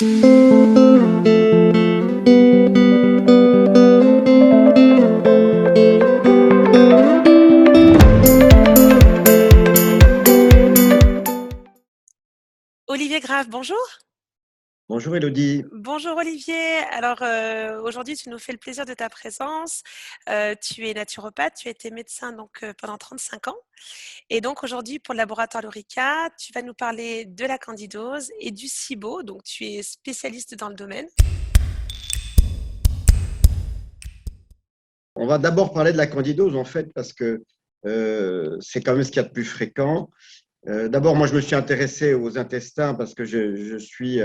Olivier Grave, bonjour. Bonjour Elodie. Bonjour Olivier. Alors aujourd'hui, tu nous fais le plaisir de ta présence. Tu es naturopathe, tu as été médecin donc pendant 35 ans. Et donc aujourd'hui, pour le laboratoire Lorica, tu vas nous parler de la candidose et du SIBO. Donc tu es spécialiste dans le domaine. On va d'abord parler de la candidose en fait parce que c'est quand même ce qu'il y a de plus fréquent. D'abord, moi je me suis intéressé aux intestins parce que je suis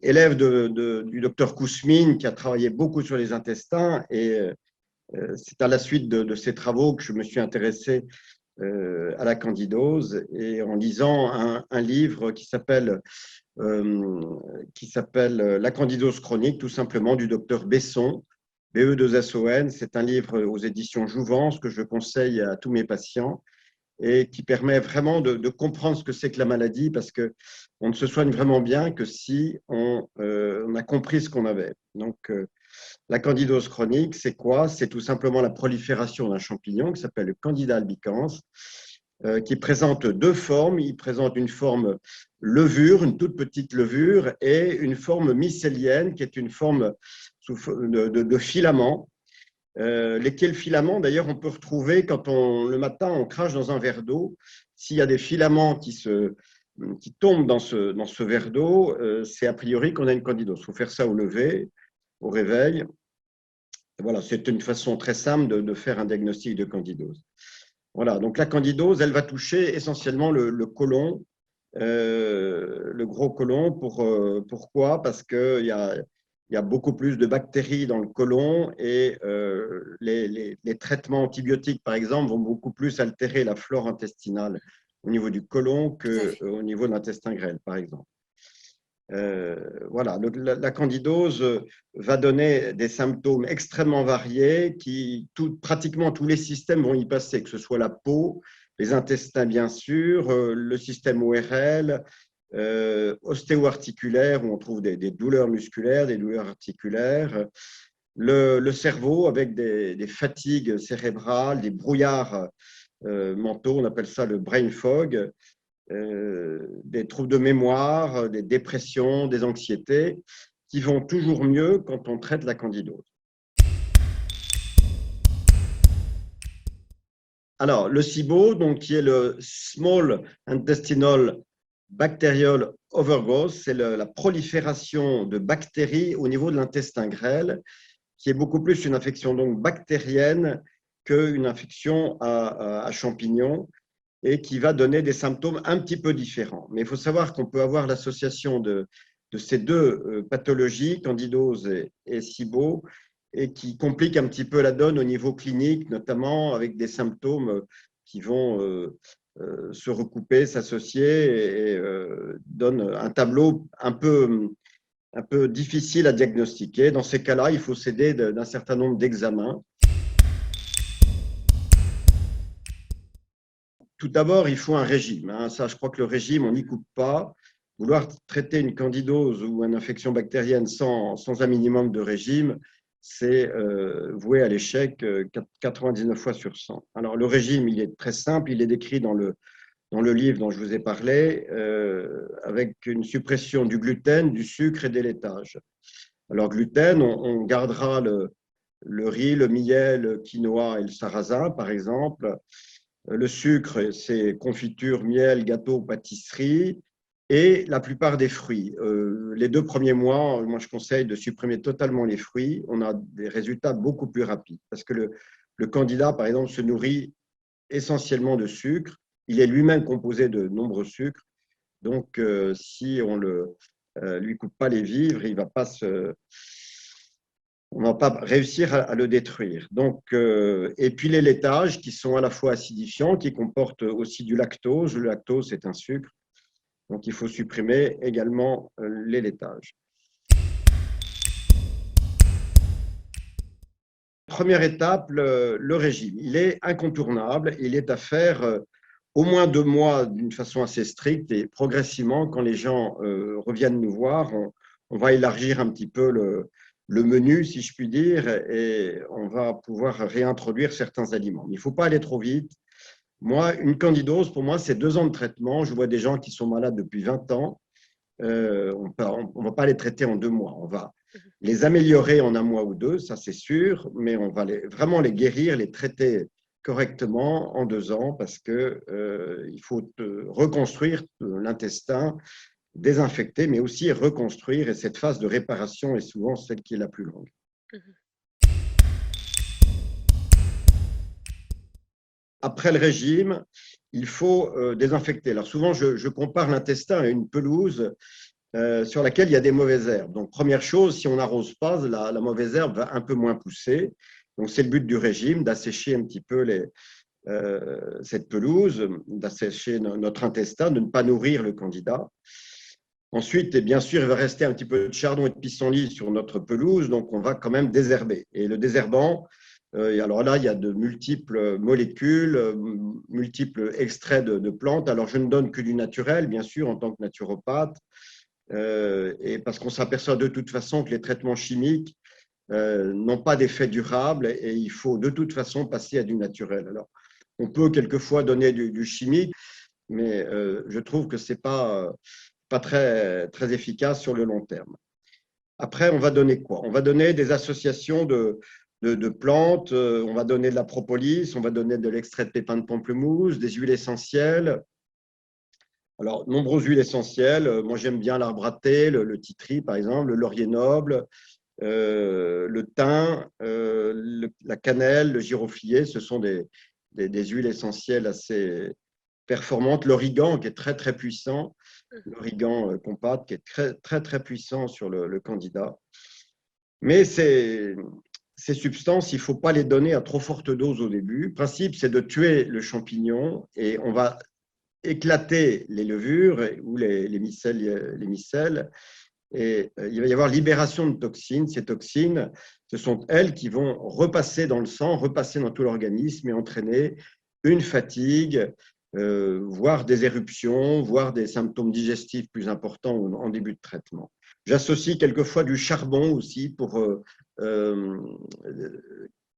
élève du docteur Kousmine qui a travaillé beaucoup sur les intestins et c'est à la suite de ces travaux que je me suis intéressé à la candidose et en lisant un livre qui s'appelle La candidose chronique, tout simplement, du docteur Besson, BE2SON. C'est un livre aux éditions Jouvence que je conseille à tous mes patients et qui permet vraiment de comprendre ce que c'est que la maladie parce qu'on ne se soigne vraiment bien que si on a compris ce qu'on avait. Donc, la candidose chronique, c'est quoi? C'est tout simplement la prolifération d'un champignon qui s'appelle le Candida albicans, qui présente deux formes. Il présente une forme levure, une toute petite levure, et une forme mycélienne, qui est une forme de filament. Lesquels filaments, d'ailleurs, on peut retrouver quand le matin, on crache dans un verre d'eau. S'il y a des filaments qui tombent dans ce verre d'eau, c'est a priori qu'on a une candidose. Il faut faire ça au lever, au réveil. Voilà, c'est une façon très simple de faire un diagnostic de candidose. Voilà, donc la candidose, elle va toucher essentiellement le côlon, le gros côlon. Pourquoi? Parce qu'il y a beaucoup plus de bactéries dans le côlon et les traitements antibiotiques, par exemple, vont beaucoup plus altérer la flore intestinale au niveau du côlon Tout à fait. qu'au niveau de l'intestin grêle, par exemple. Voilà, la candidose va donner des symptômes extrêmement variés pratiquement tous les systèmes vont y passer, que ce soit la peau, les intestins bien sûr, le système ORL, ostéo-articulaire où on trouve des douleurs musculaires, des douleurs articulaires, le cerveau avec des fatigues cérébrales, des brouillards mentaux, on appelle ça le brain fog, des troubles de mémoire, des dépressions, des anxiétés, qui vont toujours mieux quand on traite la candidose. Alors, le SIBO, donc, qui est le Small Intestinal Bacterial Overgrowth, c'est la prolifération de bactéries au niveau de l'intestin grêle, qui est beaucoup plus une infection donc bactérienne qu'une infection à champignons, et qui va donner des symptômes un petit peu différents. Mais il faut savoir qu'on peut avoir l'association de ces deux pathologies, candidose et SIBO, et qui compliquent un petit peu la donne au niveau clinique, notamment avec des symptômes qui vont se recouper, s'associer et donnent un tableau un peu difficile à diagnostiquer. Dans ces cas-là, il faut s'aider d'un certain nombre d'examens. Tout d'abord, il faut un régime. Ça, je crois que le régime, on n'y coupe pas. Vouloir traiter une candidose ou une infection bactérienne sans un minimum de régime, c'est voué à l'échec 99 fois sur 100. Alors, le régime, il est très simple. Il est décrit dans le livre dont je vous ai parlé, avec une suppression du gluten, du sucre et des laitages. Alors, gluten, on gardera le riz, le millet, le quinoa et le sarrasin, par exemple. Le sucre, c'est confiture, miel, gâteau, pâtisserie et la plupart des fruits. Les 2 premiers mois, moi je conseille de supprimer totalement les fruits. On a des résultats beaucoup plus rapides parce que le candidat, par exemple, se nourrit essentiellement de sucre. Il est lui-même composé de nombreux sucres. Donc, si on lui coupe pas les vivres, il va pas on ne va pas réussir à le détruire. Donc, et puis les laitages qui sont à la fois acidifiants, qui comportent aussi du lactose. Le lactose, c'est un sucre. Donc, il faut supprimer également les laitages. Première étape, le régime. Il est incontournable. Il est à faire au moins 2 mois d'une façon assez stricte et progressivement, quand les gens reviennent nous voir, on va élargir un petit peu le menu, si je puis dire, et on va pouvoir réintroduire certains aliments. Il ne faut pas aller trop vite. Moi, une candidose, pour moi, c'est 2 ans de traitement. Je vois des gens qui sont malades depuis 20 ans. On ne va pas les traiter en 2 mois. On va les améliorer en 1 mois ou 2, ça c'est sûr, mais on va vraiment les guérir, les traiter correctement en 2 ans parce que il faut reconstruire l'intestin, désinfecter, mais aussi reconstruire. Et cette phase de réparation est souvent celle qui est la plus longue. Mhm. Après le régime, il faut désinfecter. Alors souvent, je compare l'intestin à une pelouse sur laquelle il y a des mauvaises herbes. Donc, première chose, si on n'arrose pas, la mauvaise herbe va un peu moins pousser. Donc, c'est le but du régime, d'assécher un petit peu cette pelouse, d'assécher notre intestin, de ne pas nourrir le candidat. Ensuite, et bien sûr, il va rester un petit peu de chardon et de pissenlit sur notre pelouse, donc on va quand même désherber. Et le désherbant, alors là, il y a de multiples molécules, multiples extraits de plantes. Alors, je ne donne que du naturel, bien sûr, en tant que naturopathe, et parce qu'on s'aperçoit de toute façon que les traitements chimiques n'ont pas d'effet durable et il faut de toute façon passer à du naturel. Alors, on peut quelquefois donner du chimique, mais je trouve que ce n'est pas très, très efficace sur le long terme. Après, on va donner quoi? On va donner des associations de plantes, on va donner de la propolis, on va donner de l'extrait de pépins de pamplemousse, des huiles essentielles. Alors, nombreuses huiles essentielles. Moi, j'aime bien l'arbre à thé, le titri, par exemple, le laurier noble, le thym, la cannelle, le giroflier. Ce sont des huiles essentielles assez performantes. L'origan, qui est très, très puissant. L'origan compacte, qui est très, très, très puissant sur le candidat. Mais ces substances, il ne faut pas les donner à trop forte dose au début. Le principe, c'est de tuer le champignon et on va éclater les levures ou les micelles et il va y avoir libération de toxines. Ces toxines, ce sont elles qui vont repasser dans le sang, repasser dans tout l'organisme et entraîner une fatigue, voire des éruptions, voire des symptômes digestifs plus importants en début de traitement. J'associe quelquefois du charbon aussi pour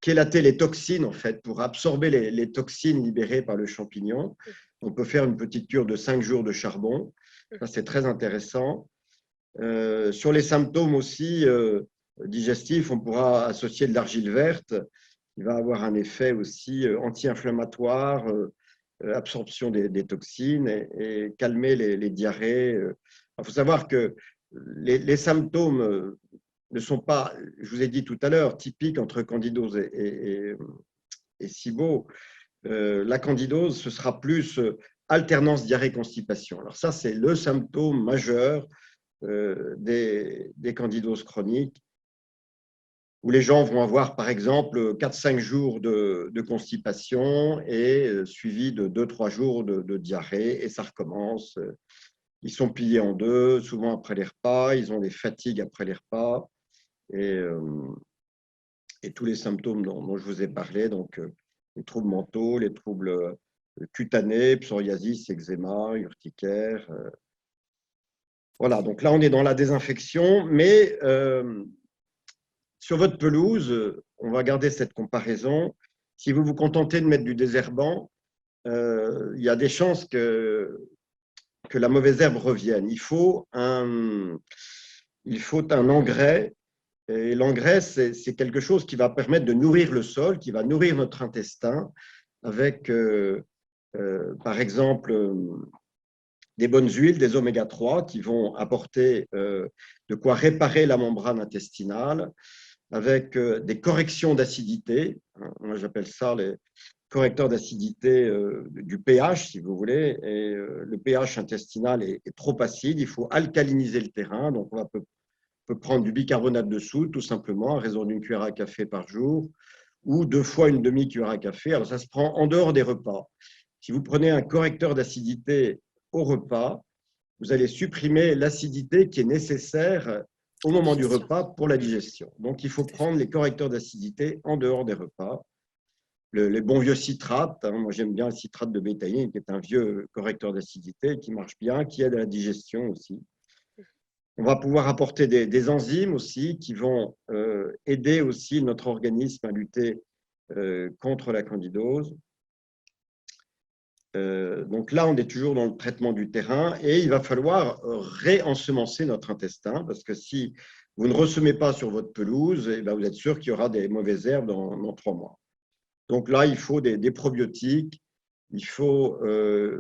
chélater les toxines, en fait, pour absorber les toxines libérées par le champignon. On peut faire une petite cure de 5 jours de charbon. Ça, c'est très intéressant. Sur les symptômes aussi digestifs, on pourra associer de l'argile verte, qui va avoir un effet aussi anti-inflammatoire, absorption des toxines et calmer les diarrhées. Il faut savoir que les symptômes ne sont pas, je vous ai dit tout à l'heure, typiques entre candidose et SIBO. La candidose, ce sera plus alternance diarrhée-constipation. Alors ça, c'est le symptôme majeur des candidoses chroniques, où les gens vont avoir, par exemple, 4-5 jours de constipation et suivi de 2-3 jours de diarrhée, et ça recommence. Ils sont pliés en deux, souvent après les repas, ils ont des fatigues après les repas, et, et tous les symptômes dont je vous ai parlé, donc les troubles mentaux, les troubles cutanés, psoriasis, eczéma, urticaire. Voilà, donc là, on est dans la désinfection, mais sur votre pelouse, on va garder cette comparaison. Si vous vous contentez de mettre du désherbant, il y a des chances que la mauvaise herbe revienne. Il faut un engrais. Et l'engrais, c'est quelque chose qui va permettre de nourrir le sol, qui va nourrir notre intestin avec, par exemple, des bonnes huiles, des oméga 3 qui vont apporter de quoi réparer la membrane intestinale, avec des corrections d'acidité. Moi, j'appelle ça les correcteurs d'acidité du pH, si vous voulez. Et le pH intestinal est trop acide. Il faut alcaliniser le terrain. Donc, on peut prendre du bicarbonate de soude, tout simplement, à raison d'une cuillère à café par jour, ou 2 fois une demi-cuillère à café. Alors, ça se prend en dehors des repas. Si vous prenez un correcteur d'acidité au repas, vous allez supprimer l'acidité qui est nécessaire au La moment du digestion. repas pour la Mhm. digestion. Donc, il faut Tout à fait. prendre les correcteurs d'acidité en dehors des repas. les bons vieux citrates. Hein. Moi, j'aime bien le citrate de bétaïne, qui est un vieux correcteur d'acidité, qui marche bien, qui aide à la digestion aussi. On va pouvoir apporter des enzymes aussi qui vont aider aussi notre organisme à lutter contre la candidose. Donc là, on est toujours dans le traitement du terrain et il va falloir réensemencer notre intestin parce que si vous ne ressemez pas sur votre pelouse, eh bien, vous êtes sûr qu'il y aura des mauvaises herbes dans 3 mois. Donc là, il faut des probiotiques. Il faut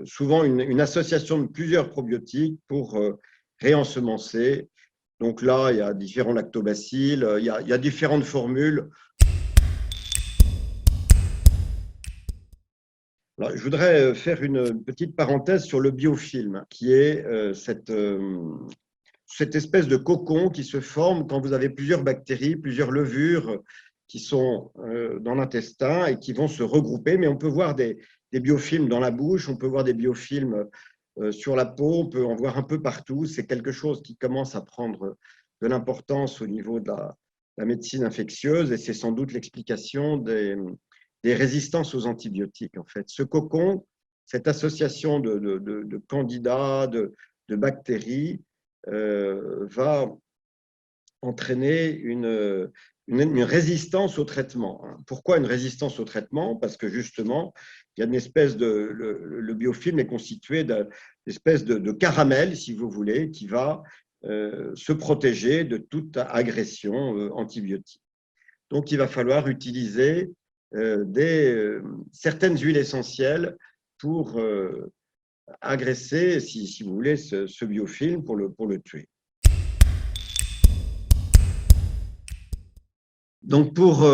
souvent une association de plusieurs probiotiques pour réensemencer. Donc là, il y a différents lactobacilles, il y a différentes formules. Alors, je voudrais faire une petite parenthèse sur le biofilm, qui est cette espèce de cocon qui se forme quand vous avez plusieurs bactéries, plusieurs levures qui sont dans l'intestin et qui vont se regrouper. Mais on peut voir des biofilms dans la bouche, on peut voir des biofilms sur la peau, on peut en voir un peu partout. C'est quelque chose qui commence à prendre de l'importance au niveau de la médecine infectieuse et c'est sans doute l'explication des résistances aux antibiotiques. En fait, ce cocon, cette association de candidats, de bactéries, va entraîner une résistance au traitement. Pourquoi une résistance au traitement? Parce que justement, il y a une espèce le biofilm est constitué d'une espèce de caramel, si vous voulez, qui va se protéger de toute agression antibiotique. Donc, il va falloir utiliser certaines huiles essentielles pour agresser, si vous voulez, ce biofilm pour le tuer. Donc, pour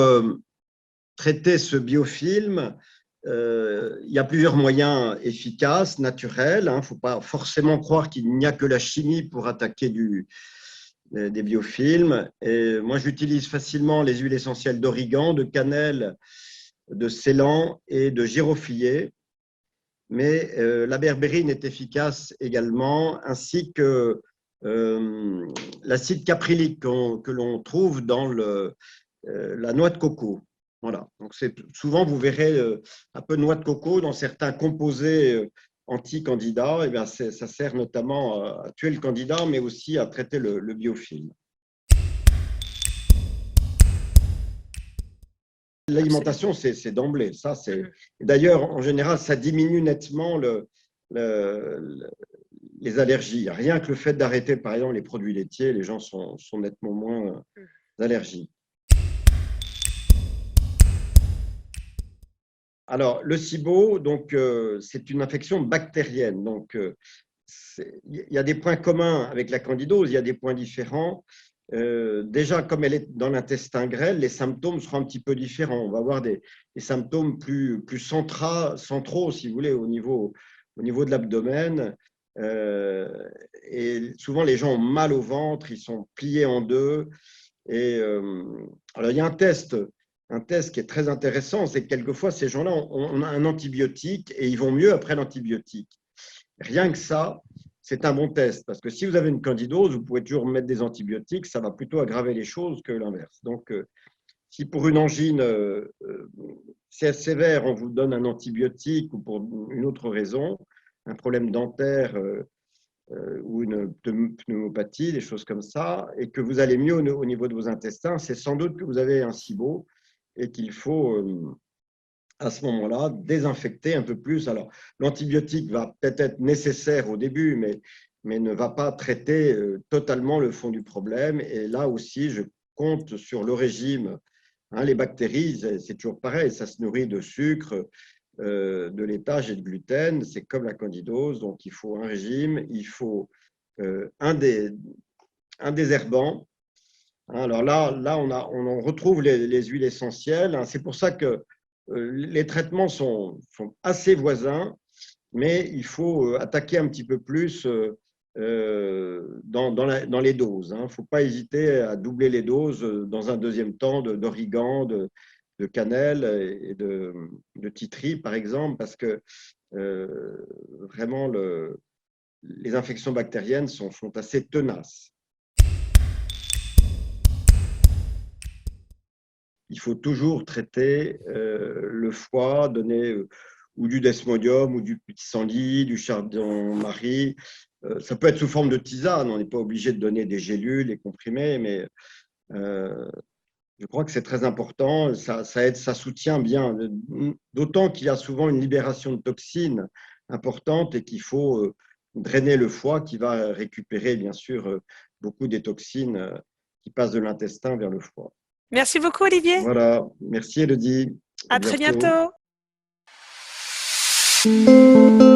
traiter ce biofilm, il y a plusieurs moyens efficaces, naturels. Il ne faut pas forcément croire qu'il n'y a que la chimie pour attaquer des biofilms. Et moi, j'utilise facilement les huiles essentielles d'origan, de cannelle, de ceylan et de giroflier. Mais la berbérine est efficace également, ainsi que l'acide caprylique que l'on trouve dans la noix de coco. Voilà. Donc souvent, vous verrez un peu de noix de coco dans certains composés anti-candidats. Et bien, ça sert notamment à tuer le candidat, mais aussi à traiter le biofilm. L'alimentation, c'est d'emblée. D'ailleurs, en général, ça diminue nettement les allergies. Rien que le fait d'arrêter, par exemple, les produits laitiers, les gens sont nettement moins allergiques. Alors, le SIBO, donc, c'est une infection bactérienne. Donc, il y a des points communs avec la candidose, il y a des points différents. Déjà, comme elle est dans l'intestin grêle, les symptômes seront un petit peu différents. On va avoir des symptômes plus centraux, si vous voulez, au niveau de l'abdomen. Et souvent, les gens ont mal au ventre, ils sont pliés en deux. Et alors, il y a un test qui est très intéressant, c'est que quelquefois, ces gens-là ont un antibiotique et ils vont mieux après l'antibiotique. Rien que ça, c'est un bon test, parce que si vous avez une candidose, vous pouvez toujours mettre des antibiotiques, ça va plutôt aggraver les choses que l'inverse. Donc, si pour une angine sévère, on vous donne un antibiotique ou pour une autre raison, un problème dentaire ou une pneumopathie, des choses comme ça, et que vous allez mieux au niveau de vos intestins, c'est sans doute que vous avez un SIBO et qu'il faut à ce moment-là, désinfecter un peu plus. Alors, l'antibiotique va peut-être être nécessaire au début, mais ne va pas traiter totalement le fond du problème. Et là aussi, je compte sur le régime. Hein, les bactéries, c'est toujours pareil, ça se nourrit de sucre, de laitage et de gluten. C'est comme la candidose, donc il faut un régime, il faut un désherbant. Alors là on retrouve les huiles essentielles. C'est pour ça que les traitements sont assez voisins, mais il faut attaquer un petit peu plus dans les doses. Il ne faut pas hésiter à doubler les doses dans un deuxième temps d'origan, de cannelle et de titri, par exemple, parce que vraiment, les infections bactériennes sont assez tenaces. il faut toujours traiter le foie, donner ou du desmodium, ou du pissenlit, du chardon-marie. Ça peut être sous forme de tisane, on n'est pas obligé de donner des gélules, des comprimés, mais je crois que c'est très important, ça aide, ça soutient bien, d'autant qu'il y a souvent une libération de toxines importante et qu'il faut drainer le foie qui va récupérer bien sûr beaucoup des toxines qui passent de l'intestin vers le foie. Merci beaucoup, Olivier. Voilà, merci Elodie, à À très bientôt. bientôt.